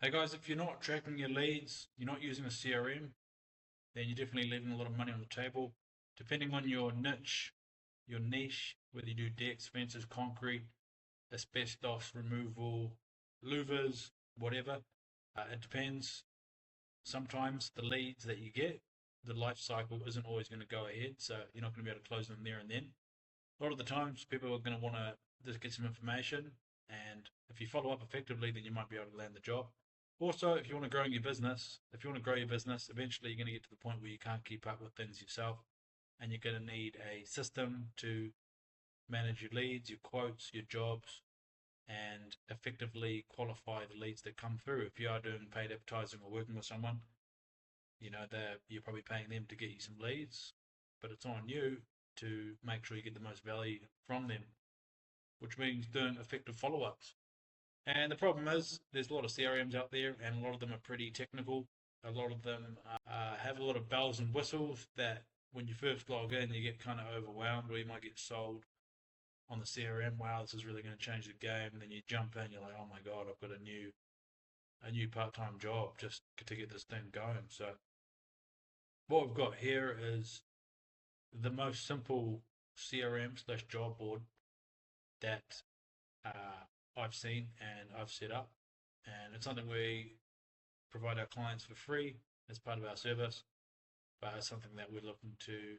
Hey guys, if you're not tracking your leads, you're not using a CRM, then you're definitely leaving a lot of money on the table. Depending on your niche, whether you do decks, fences, concrete, asbestos removal, louvers, whatever, it depends. Sometimes the leads that you get, the life cycle isn't always going to go ahead, so you're not going to be able to close them there and then. A lot of the times, people are going to want to just get some information, and if you follow up effectively, then you might be able to land the job. Also, if you want to grow your business, eventually you're going to get to the point where you can't keep up with things yourself, and you're going to need a system to manage your leads, your quotes, your jobs, and effectively qualify the leads that come through. If you are doing paid advertising or working with someone, you know that you're probably paying them to get you some leads, but it's on you to make sure you get the most value from them, which means doing effective follow-ups. And the problem is, there's a lot of CRMs out there, and a lot of them are pretty technical. A lot of them have a lot of bells and whistles that when you first log in, you get kind of overwhelmed, or you might get sold on the CRM. Wow, this is really going to change the game. And then you jump in, you're like, oh my god, I've got a new part-time job just to get this thing going. So what we've got here is the most simple CRM slash job board that I've seen and I've set up, and it's something we provide our clients for free as part of our service, but it's something that we're looking to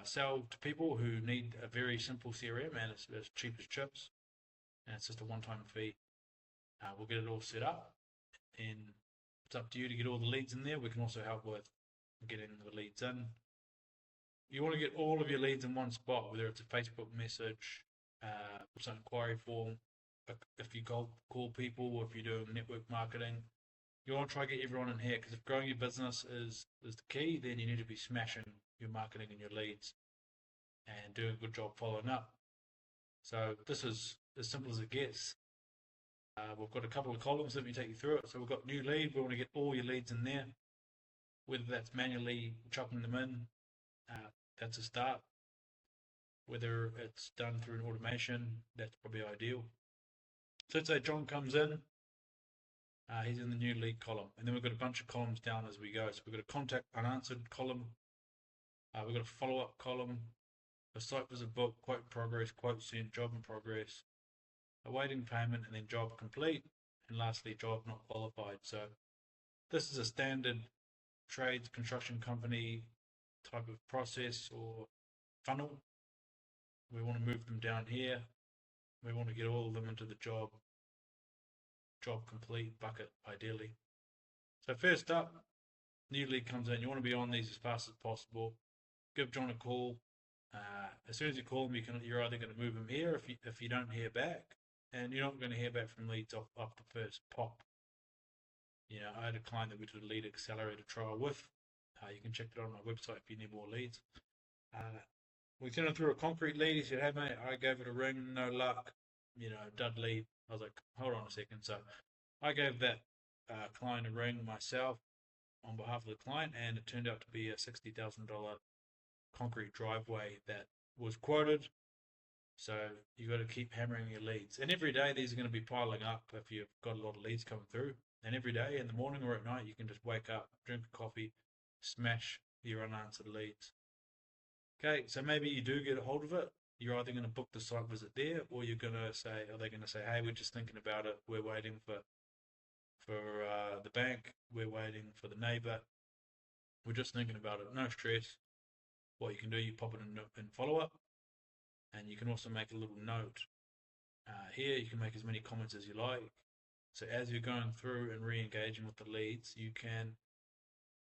sell to people who need a very simple CRM, and it's as cheap as chips, and it's just a one-time fee. We'll get it all set up, and it's up to you to get all the leads in there. We can also help with getting the leads in. You want to get all of your leads in one spot, whether it's a Facebook message, it's an inquiry form, if you call people, or if you're doing network marketing. You want to try to get everyone in here, because if growing your business is the key, then you need to be smashing your marketing and your leads and doing a good job following up. So this is as simple as it gets. We've got a couple of columns. Let me take you through it. So we've got new lead. We want to get all your leads in there, whether that's manually chucking them in. That's a start. Whether it's done through an automation, that's probably ideal. So let's say John comes in. He's in the new lead column, and then we've got a bunch of columns down as we go. So we've got a contact unanswered column. We've got a follow-up column, a site visit book, quote progress, quote sent, job in progress, awaiting payment, and then job complete, and lastly, job not qualified. So this is a standard trades construction company type of process or funnel. We want to move them down here. We want to get all of them into the job complete bucket, ideally. So first up, new lead comes in. You want to be on these as fast as possible. Give John a call. As soon as you call him, you're either going to move him here if you don't hear back, and you're not going to hear back from leads off the first pop. I had a client that we did a lead accelerator trial with. You can check that on my website if you need more leads. We sent him through a concrete lead. He said, "Hey mate, I gave it a ring, no luck. Dud lead." I was like, "Hold on a second." So I gave that client a ring myself on behalf of the client, and it turned out to be a $60,000 concrete driveway that was quoted. So you got to keep hammering your leads, and every day these are going to be piling up if you've got a lot of leads coming through. And every day in the morning or at night, you can just wake up, drink a coffee, smash your unanswered leads. Okay, so maybe you do get a hold of it. You're either going to book the site visit there, or you're going to say, are they going to say, "Hey, we're just thinking about it. We're waiting for the bank. We're waiting for the neighbor. We're just thinking about it. No stress." What you can do, you pop it in follow up, and you can also make a little note here. You can make as many comments as you like. So as you're going through and re-engaging with the leads, you can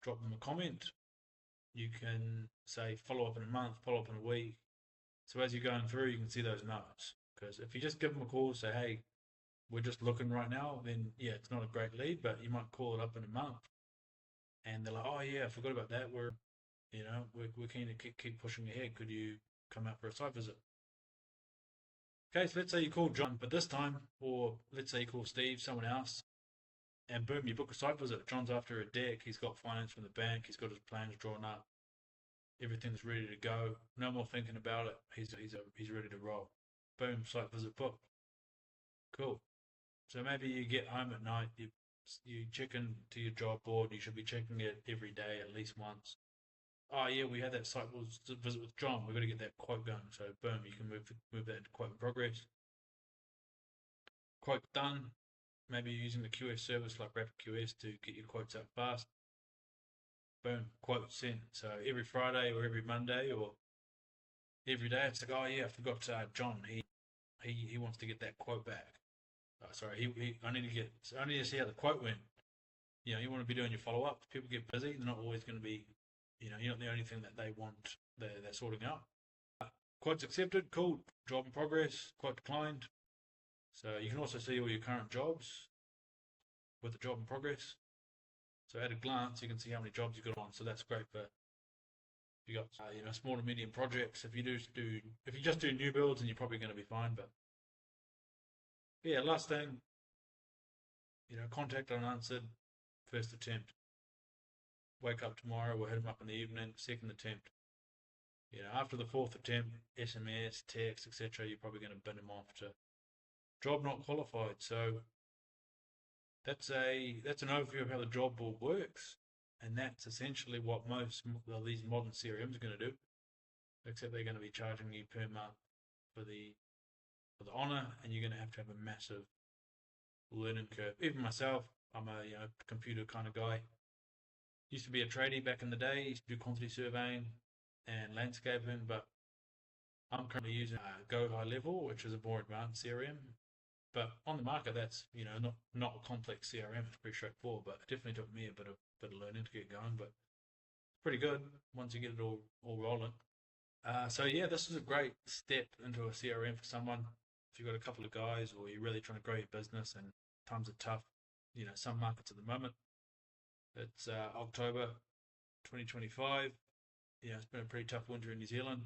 drop them a comment. You can say follow up in a month, follow up in a week. So as you're going through, you can see those notes. Because if you just give them a call, say, "Hey, we're just looking right now," then yeah, it's not a great lead, but you might call it up in a month, and they're like, "Oh yeah, I forgot about that. We're keen to keep pushing ahead. Could you come out for a site visit?" Okay, so let's say you call John, but this time, or let's say you call Steve, someone else, and boom, you book a site visit. John's after a deck. He's got finance from the bank. He's got his plans drawn up. Everything's ready to go. No more thinking about it. He's ready to roll. Boom, site visit booked. Cool. So maybe you get home at night. You've You check into your job board. You should be checking it every day at least once. Oh yeah, we had that site visit with John. We've got to get that quote going. So boom, you can move that to quote in progress. Quote done. Maybe you're using the QS service like RapidQS to get your quotes up fast. Boom, quote sent. So every Friday or every Monday or every day, it's like, oh yeah, I forgot John. He wants to get that quote back. Sorry, I need to see how the quote went. You want to be doing your follow up. People get busy. They're not always going to be, you're not the only thing that they want. They're sorting out. Quotes accepted. Cool. Job in progress. Quote declined. So you can also see all your current jobs with the job in progress. So at a glance, you can see how many jobs you've got on. So that's great for you got small to medium projects. If you just do new builds, then you're probably going to be fine. But yeah, last thing, contact unanswered, first attempt. Wake up tomorrow, we'll hit them up in the evening, second attempt. After the fourth attempt, SMS, text, etc., you're probably going to bin them off to job not qualified. So that's an overview of how the job board works, and that's essentially what most of these modern CRMs are going to do, except they're going to be charging you per month for the honor, and you're going to have a massive learning curve. Even myself, I'm a computer kind of guy. Used to be a tradie back in the day. Used to do quantity surveying and landscaping, but I'm currently using Go High Level, which is a more advanced CRM. But on the market, that's not a complex CRM. It's pretty straightforward, but it definitely took me a bit of learning to get going. But it's pretty good once you get it all rolling. So yeah, this is a great step into a CRM for someone. If you've got a couple of guys, or you're really trying to grow your business, and times are tough. Some markets at the moment. It's October 2025. It's been a pretty tough winter in New Zealand.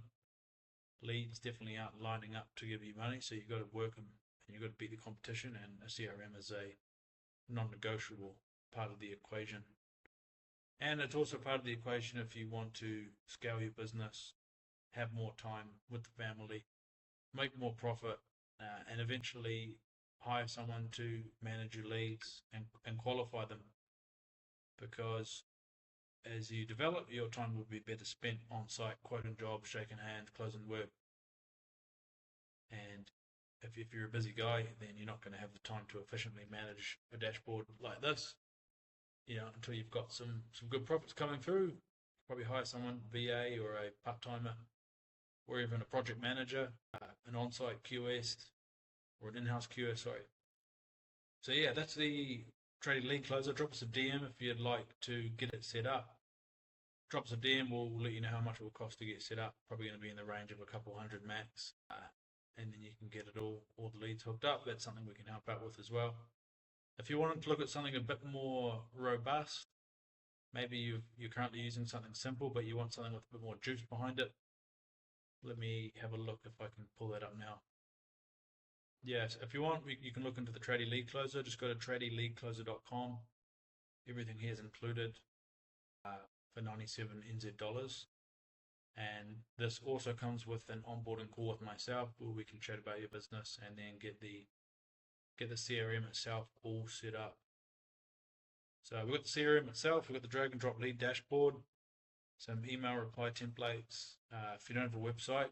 Leads definitely aren't lining up to give you money, so you've got to work them and you've got to beat the competition. And a CRM is a non-negotiable part of the equation. And it's also part of the equation if you want to scale your business, have more time with the family, make more profit, and eventually hire someone to manage your leads and qualify them. Because as you develop, your time will be better spent on site, quoting jobs, shaking hands, closing work. And if you're a busy guy, then you're not going to have the time to efficiently manage a dashboard like this. Until you've got some good profits coming through, probably hire someone, VA or a part-timer, or even a project manager, an on-site QS, or an in-house QS, sorry. So yeah, that's the tradie lead closer. Drop us a DM if you'd like to get it set up. Drop us a DM, we'll let you know how much it will cost to get set up. Probably going to be in the range of a couple hundred max. And then you can get it all the leads hooked up. That's something we can help out with as well. If you wanted to look at something a bit more robust, maybe you're currently using something simple, but you want something with a bit more juice behind it. Let me have a look if I can pull that up now. Yes, if you want, you can look into the tradie lead closer. Just go to tradieleadcloser.com. Everything here is included for 97 NZ dollars. And this also comes with an onboarding call with myself where we can chat about your business and then get the CRM itself all set up. So we've got the CRM itself, we've got the drag and drop lead dashboard, some email reply templates. If you don't have a website,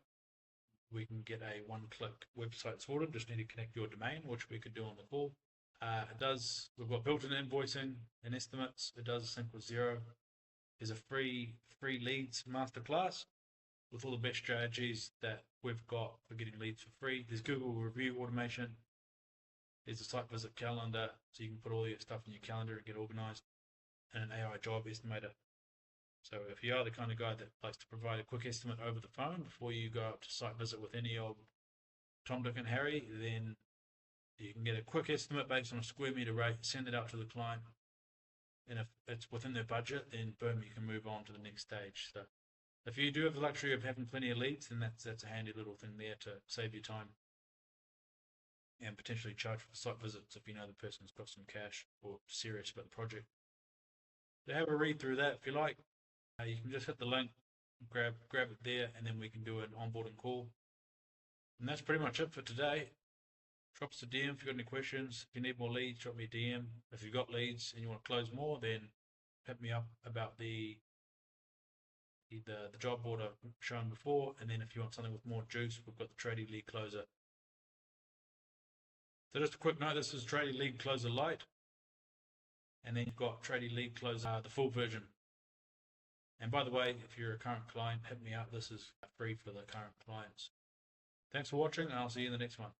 we can get a one-click website sorted. Just need to connect your domain, which we could do on the call. We've got built-in invoicing and estimates. It does sync with Xero. There's a free leads masterclass with all the best strategies that we've got for getting leads for free. There's Google review automation. There's a site visit calendar, so you can put all your stuff in your calendar and get organized, and an AI job estimator. So if you are the kind of guy that likes to provide a quick estimate over the phone before you go up to site visit with any old Tom, Dick and Harry, then you can get a quick estimate based on a square meter rate, send it out to the client, and if it's within their budget, then boom, you can move on to the next stage. So if you do have the luxury of having plenty of leads, then that's a handy little thing there to save you time and potentially charge for site visits if you know the person's got some cash or serious about the project. So have a read through that if you like. You can just hit the link, grab it there, and then we can do an onboarding call. And that's pretty much it for today. drop us a DM if you've got any questions. If you need more leads, drop me a DM. If you've got leads and you want to close more, then hit me up about the job board I've shown before. And then if you want something with more juice, we've got the tradie lead closer. So just a quick note, this is tradie lead closer light. And then you've got tradie lead closer, the full version. And by the way, if you're a current client, hit me up. This is free for the current clients. Thanks for watching, and I'll see you in the next one.